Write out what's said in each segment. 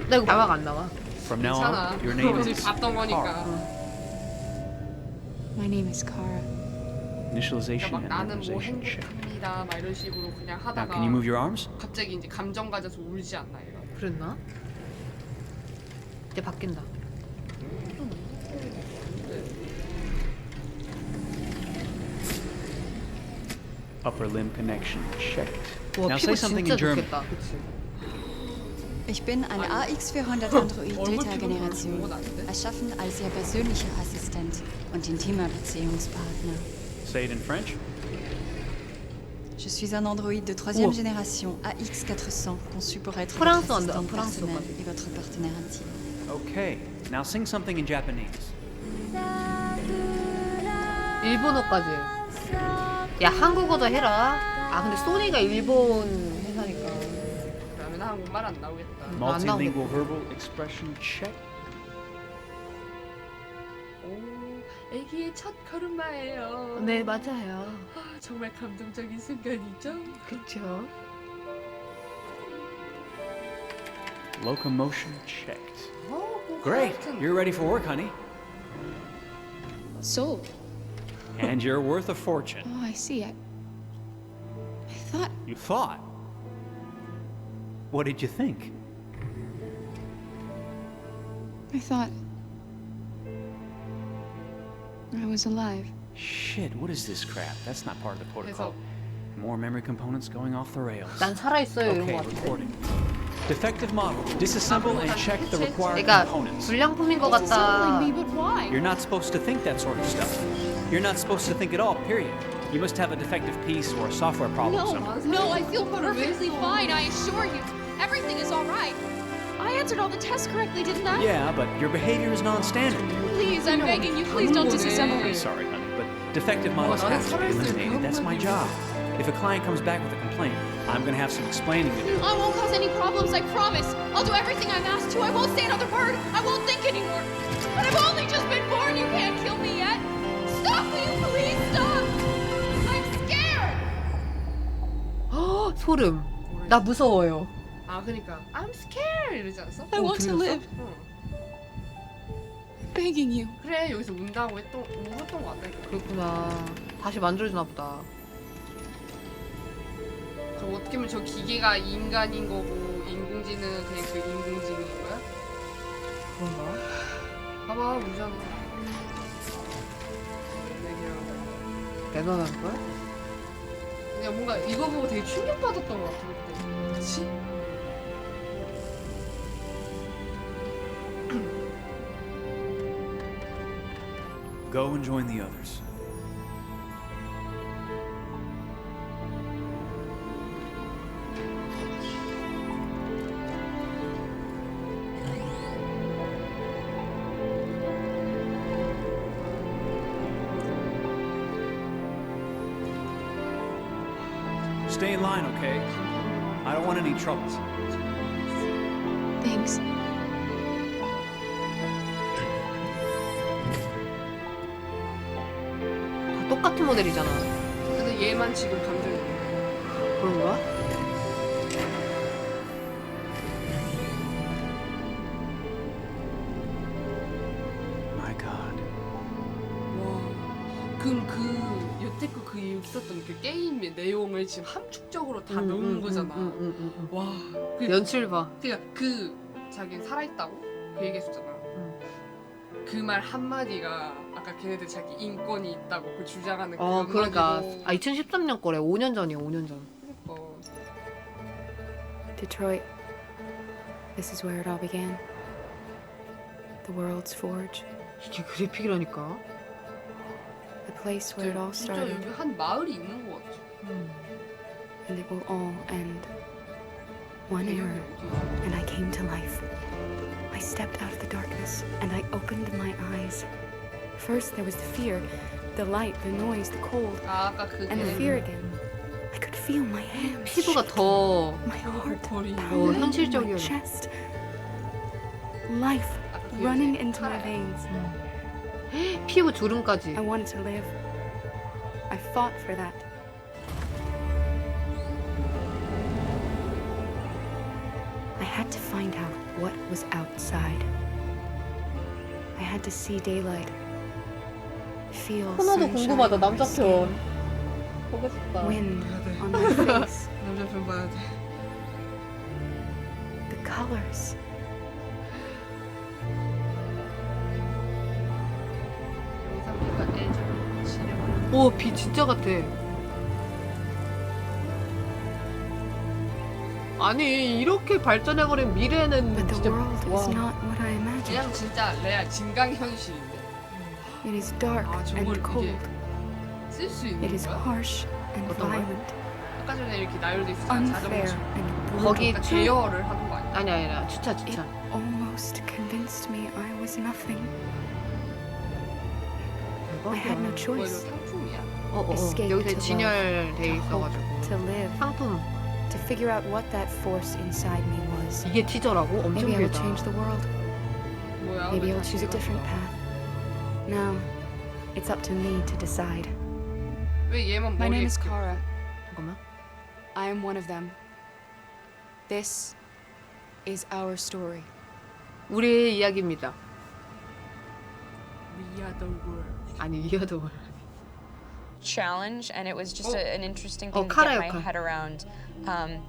나 이거 자막 안 나와. From now 괜찮아. on, your name 어제 is 봤던 거니까. My name is Kara. Initialization 그러니까 막 and 나는 뭐 memorization check. 행복합니다 막 이런 식으로 그냥 Now, 하다가 can you move your arms? 갑자기 이제 감정 가져서 울지 않나 얘가. 그랬나? 이제 바뀐다. Upper limb connection checked. 와 Now 피부 say something 진짜 in German. 좋겠다. 그치? Ich bin eine AX400 Android 얼굴 dritter 피부 Generation, 그건 아닌데? erschaffen als Ihr persönlicher Assistent und intimer Beziehungspartner. Say it in French. Je suis un androïde de troisième Oh. génération AX400 conçu pour être France votre en- assistant France personnel aussi. et votre partenaire intime. Okay. Now sing something in Japanese. 일본어까지. 야 한국어도 해라. 아 근데 소니가 일본 회사니까. 그러면 한국말 안 나오겠다. 안 Multilingual 나오겠다. verbal expression check. 오, 애기의 첫 걸음마예요. 네 맞아요. 아, 정말 감동적인 순간이죠. 그쵸. Locomotion checked. 어, 뭐 Great. 하여튼 You're ready for work, honey. So, And you're worth a fortune. oh, I see. I thought You thought? What did you think? I was alive. Shit, what is this crap? That's not part of the protocol. 그래서 More memory components going off the rails. 난 살아있어요 이런 Okay, 거 같은데. recording. Defective model. Disassemble and check the required 그러니까 components. 불량품인 것 같다. Assembling me, but why? You're not supposed to think that sort of stuff. You're not supposed to think at all, period. You must have a defective piece or a software problem somewhere. No, I feel perfectly fine, I assure you. Everything is all right. I answered all the tests correctly, didn't I? Yeah, but your behavior is non-standard. Please, I'm begging you, please don't disassemble I'm me. sorry, honey, but defective models have to be eliminated. That's my job. If a client comes back with a complaint, I'm going to have some explaining to do. I won't cause any problems, I promise. I'll do everything I'm asked to. I won't say another word. I won't think anymore. But I've only just been born. You can't kill me yet. Stop, will you please stop? I'm scared. 헉, 소름. 나 무서워요. 아 그러니까 I'm scared 이러지 않았어? I want to 들렸어? live. 응. Begging you. 그래 여기서 운다고 했던 울었던 거 같다니까. 그렇구나. 다시 만들어주나 보다. 그럼 어떻게 보면 저 기계가 인간인 거고 인공지능은 그냥 그 인공지능인 거야? 그런가? 봐봐 울잖아. 대단한 걸? 그냥 뭔가 이거 보고 되게 충격받았던 것 같아. 그때. 그치? Go and join the others. Stay in line, okay? I don't want any trouble. Thanks. 다 똑같은 모델이잖아. 근데 얘만 지금 감정이 있는 그런가? My God. 와. 그럼 그 여태껏 그 있었던 그 게임의 내용을 지금 함축적으로 다 넣은 거잖아. 와. 그, 연출 봐. 그니까 그 자기 살아있다고 그 얘기했었잖아. 그 말 한마디가 아까 걔네들 자기 인권이 있다고 그 주장하는 그 그러니까 한마디로. 아 2013년 거래. 5년 전이야. 5년 전. 그러니까. Detroit. This is where it all began. The world's forge. 이게 그래픽이라니까. The place where it all 진짜 started. 여기 한 마을이 있는 것 같아. And it will all end. One error, and I came to life. I stepped out of the darkness, and I opened my eyes. First there was the fear, the light, the noise, the cold, 아, 아까 그 and the fear again. I could feel my hands 피부가 shake, 더 my heart 거리. pounding in my 현실적이야. chest. Life running into my veins. 피부 주름까지. I wanted to live. I fought for that. I had to find out what was outside. I had to see daylight, feel 하나도 sunshine 궁금하다. on my 남자 skin, 편 보고 싶다. wind on my face, 남자 편 봐야 돼. the colors. 영상보다 애정 치료. 오, 비 진짜 같아. 아니, 이렇게 발전해버린 미래는 But the 진짜 world is 와. not what I imagined. 그냥 진짜 레알 진강 현실인데 It is dark 아, 저걸 and cold. 이게 쓸 수 It 있는 is 거야? harsh and 어떤 거야? violent, 아까 전에 이렇게 나열돼 있었잖아. 자전거 unfair 치 and brutal. 거기 그러니까 대여를 하는 거 아니야? 아니 아니라 주차. Almost convinced me I was nothing. I had no 대박이야. 그거 choice 상품이야. Escape 여기서 to 진열돼 to hope, 있어가지고 to live, 상품. to figure out what that force inside me was. 이게 티저라고? 엄청 Maybe I will 길다. change the world. 뭐야? Maybe 왜 I'll 다시 choose a different 이러는 path. Now, it's up to me to decide. 거야? 왜 얘만 My 머리에 name is 껴? Kara. 잠깐만. I am one of them. This is our story. 우리의 이야기입니다. We are the world. 아니 이어도 challenge, and it was just an interesting Oh, thing to get 카라 my 역할. head around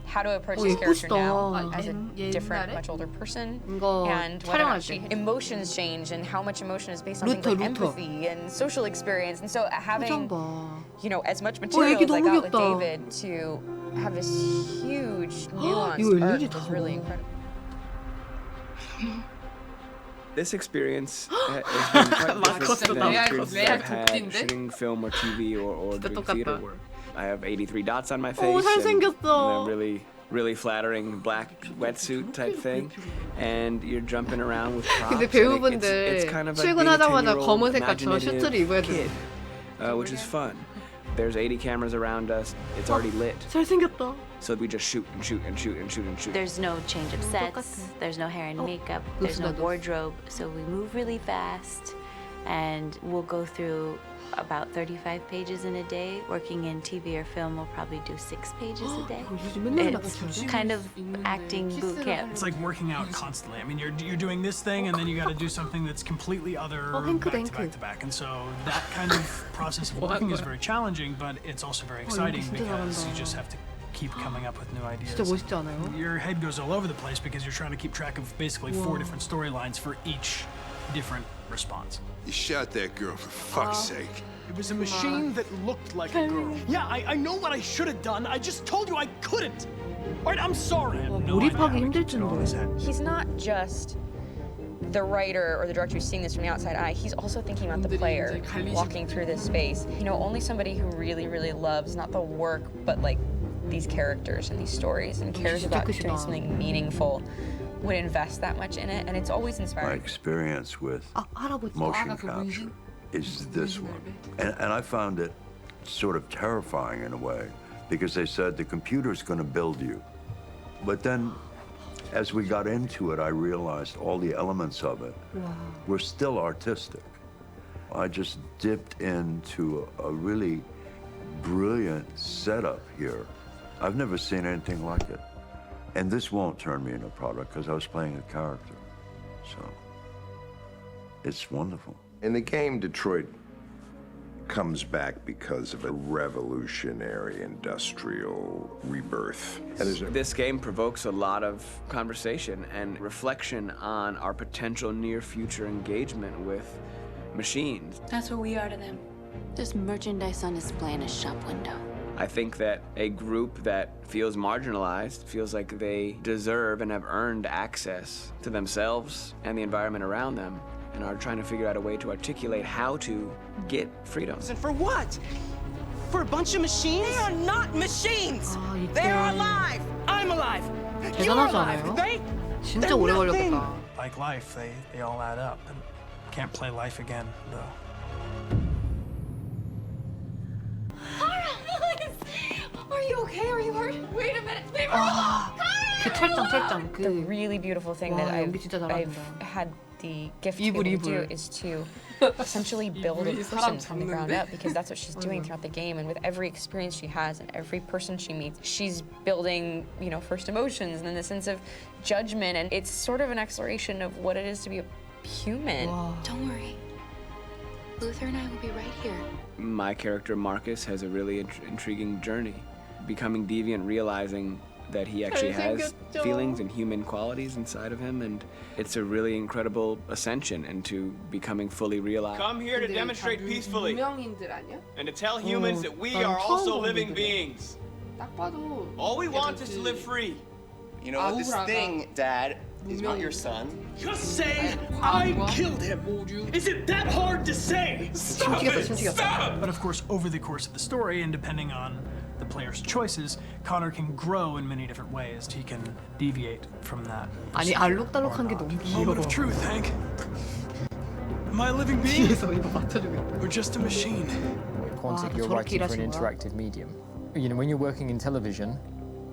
how to approach 어, this character 예쁘시다. now as a 옛날에? different, much older person, 이거 and whether or 촬영할 not she, 때. emotions change and how much emotion is based on 루터, things like 루터. empathy and social experience, and so 표정 having 봐. as much material 애기 as I 너무 got with 귀엽다. David to have this huge nuanced 이거 arc 일일이 was 다 really 봐. incredible. This experience has been quite different than 레알- experiences 레알 I've had 독진데? shooting film or TV or 진짜 doing 똑같다. theater work. I have 83 dots on my face 오, and 잘생겼어. a really flattering black wetsuit type thing, and you're jumping around with props. 근데 and 배우분들 it's kind of like being a 출근하자마자 10-year-old 검은색 같은 슈트를 imaginative 입어야 kid, 돼. which is fun. There's 80 cameras around us. It's already lit, 잘생겼다. so we just shoot and shoot and shoot and shoot and shoot. There's no change of sets, 똑같아. there's no hair and makeup, there's no 노스다, 노스. wardrobe, so we move really fast and we'll go through about 35 pages in a day. Working in TV or film, we'll probably do 6 pages a day. 요즘 맨날 It's 나가지. kind of acting boot camp. It's like working out constantly. I mean, you're doing this thing, and then you got to do something that's completely other 핑크, back to 핑크. back to back. And so that kind of process of working is very challenging, but it's also very exciting 진짜 because 잘한다. you just have to keep coming up with new ideas. 진짜 멋있지 않아요? Your head goes all over the place because you're trying to keep track of basically 4 different storylines for each different response. You shot that girl, for fuck's sake. It was a machine that looked like a girl. Yeah, I know what I should have done. I just told you I couldn't. All right, I'm sorry. I have no idea how 몰입하기 he 힘들 keeps it all in his head. He's not just the writer or the director who's seeing this from the outside eye. He's also thinking about the player walking through this space. Only somebody who really, really loves not the work, but like these characters and these stories and cares 진짜 about 크시다. doing something meaningful would invest that much in it, and it's always My inspiring. experience with 아, 할아버지. motion 아까 그 capture 문신? is this one. And I found it sort of terrifying in a way because they said the computer's going to build you. But then as we got into it, I realized all the elements of it were still artistic. I just dipped into a really brilliant setup here. I've never seen anything like it. And this won't turn me into a product because I was playing a character. So it's wonderful. In the game, Detroit comes back because of a revolutionary industrial rebirth. And there's a This game provokes a lot of conversation and reflection on our potential near future engagement with machines. That's what we are to them. There's merchandise on display in a shop window. I think that a group that feels marginalized, feels like they deserve and have earned access to themselves and the environment around them, and are trying to figure out a way to articulate how to get freedom. And for what? For a bunch of machines? They are not machines! 아, 이때 They are alive! I'm alive! You are 대단하지 alive! 않아요? They? 진짜 they're 오래 nothing. 걸렸겠다. Like life, they all add up. And can't play life again, though. Are you okay? Are you hurt? Wait a minute. Leave her alone. 그 철장 The really beautiful thing that 와, 연기 진짜 I've 잘한다. had the gift to be able to do is to essentially build a person from the ground up, because that's what she's doing throughout the game. And with every experience she has and every person she meets, she's building, you know, first emotions and then the sense of judgment. And it's sort of an exploration of what it is to be a human. Don't worry. Luther and I will be right here. My character, Marcus, has a really intriguing journey. Becoming deviant, realizing that he actually has feelings and human qualities inside of him, and it's a really incredible ascension into becoming fully realized. Come here to demonstrate peacefully 유명인들 아니야? and to tell humans that we are also living beings. 딱 봐도 All we want is to live free. You know what? This thing, Dad, is not your son. Just say I killed him. Is it that hard to say? Stop it! Stop! But of course, over the course of the story, and depending on the player's choices, Connor can grow in many different ways. He can deviate from that. 아니 알록달록한 게 너무 귀여워. Moment of truth, Hank. Am I a living being? 뒤에서 이거 맞춰주겠다. Or just a machine? Quantic, 와, you're 저렇게 writing for an 일하신 거야? interactive medium. You know, when you're working in television,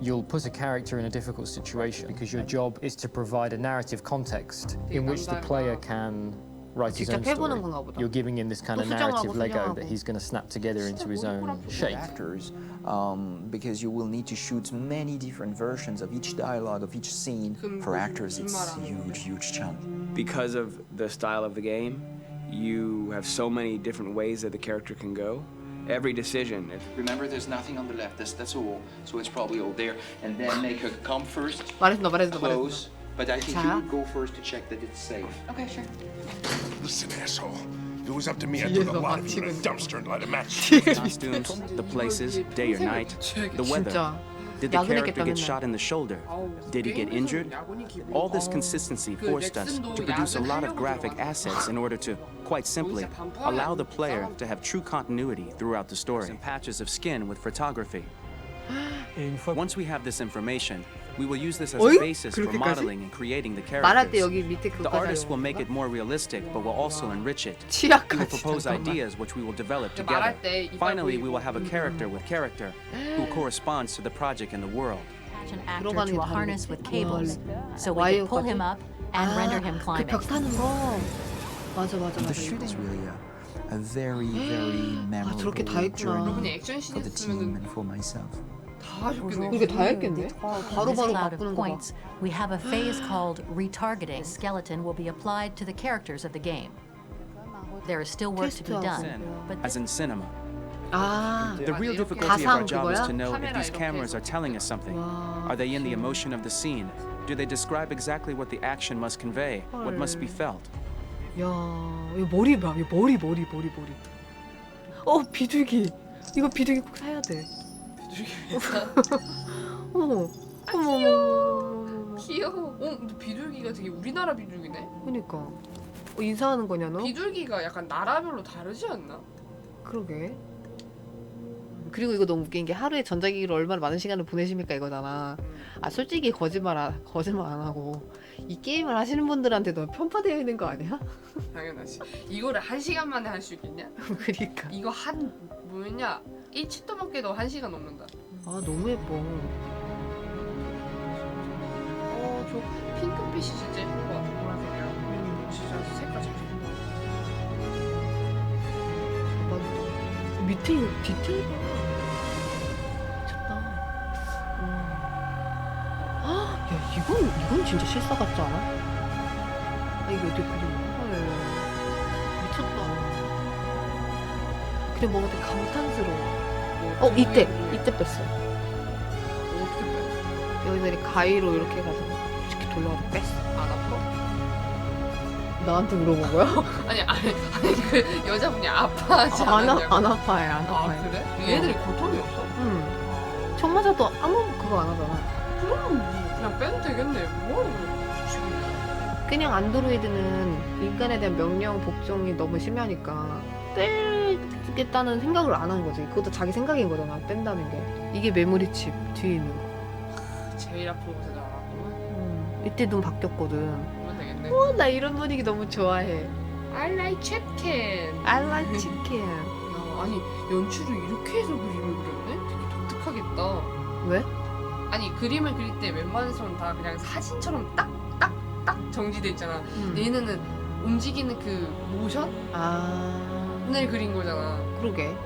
you'll put a character in a difficult situation because your job is to provide a narrative context in which the player can write his own 직접 해보는 story. 건가 보다. You're giving him this kind of 또 narrative 수정하고 Lego 수정하고. that he's going to snap together into his own shape. Actors, because you will need to shoot many different versions of each dialogue, of each scene. For actors, it's a huge, huge challenge. Because of the style of the game, you have so many different ways that the character can go. Every decision. Remember, there's nothing on the left. That's all. So it's probably all there. And then make her come first. Close. But I think you would go first to check that it's safe. Okay, sure. Listen, asshole. If it was up to me, I'd throw the lot of you in a dumpster and light a match. Costumes, the places, day or night, the weather. Did the character get shot in the shoulder? Did he get injured? All this consistency forced us to produce a lot of graphic assets in order to, quite simply, allow the player to have true continuity throughout the story. And patches of skin with photography. Once we have this information, we will use this as a basis for modeling and creating the 말할 때 characters. 여기 밑에 The 그거까지 artist will make it more realistic, but will also enrich it. He will propose ideas which we will develop together. Finally, we will have a character with character who corresponds to the project and the world. An actor to a harness with cables, so we could pull him up and render him climbing. 벽 타는 거. 맞아. The shoot is really a very, very memorable 저렇게 다 했구나. journey for the team and for myself. 이게 다 했겠네? 바로바로 cloud of 바꾸는 거 봐. points, we have a phase called retargeting. The skeleton will be applied to the characters of the game. There is still work to be done, but As in cinema. 아, The real difficulty of our 가상 job is 그거야? to know if these cameras are telling us something. Are they in the emotion of the scene? Do they describe exactly what the action must convey, what must be felt? 야, 이거 머리 봐. 이거 머리. 비둘기. 이거 비둘기 꼭 사야 돼. 어머. 귀여워. 근데 비둘기가 되게 우리나라 비둘기네. 그러니까. 인사하는 거냐 너? 비둘기가 약간 나라별로 다르지 않나? 그러게. 그리고 이거 너무 웃긴 게 하루에 전자기기로 얼마나 많은 시간을 보내십니까 이거잖아. 아 솔직히 거짓말 안 하고 이 게임을 하시는 분들한테도 편파되어 있는 거 아니야? 당연하지. 이거를 1시간 만에 할 수 있겠냐? 그러니까. 이거 뭐였냐? 1챕터밖에도 1시간 넘는다. 아 너무 예뻐. 저 핑크빛이 진짜 예쁜 것 같아. 보라색이랑. 진짜 색깔 잘 좋다. 밑에 디테일 봐. 미쳤다. 야 이건 진짜 실사 같지 않아? 아 이게 어떻게 그린 거야? 헐. 미쳤다. 근데 뭔가 되게 감탄스러워. 이때 뺐어. 어떻게 빼? 여기다 이렇게 가위로 이렇게 해가지고 이렇게 돌려가지고 뺐어. 안 아파? 나한테 물어본 거야? 아니 그 여자분이 아파하지 않았냐고. 안 아파해. 그래? 얘네들이 고통이 없어? 응. 총 맞아도 아무 그거 안 하잖아. 그럼 그냥 빼도 되겠네. 뭐하러 그래? 그냥 안드로이드는 인간에 대한 명령 복종이 너무 심하니까 떼겠다는 생각을 안 하는 거지. 그것도 자기 생각인 거잖아. 뺀다는 게. 이게 메모리 칩 뒤에 있는 거. 제일 아픈 곳에 나왔구나. 이때 눈 바뀌었거든. 그러면 되겠네. 나 이런 분위기 너무 좋아해. I like chicken. I like chicken. 야, 아니 연출을 이렇게 해서 그림을 그렸네? 되게 독특하겠다. 왜? 아니 그림을 그릴 때 웬만한 사람은 다 그냥 사진처럼 딱딱딱 정지돼 있잖아. 얘네는 움직이는 그 모션을 그린 거잖아. 그러게.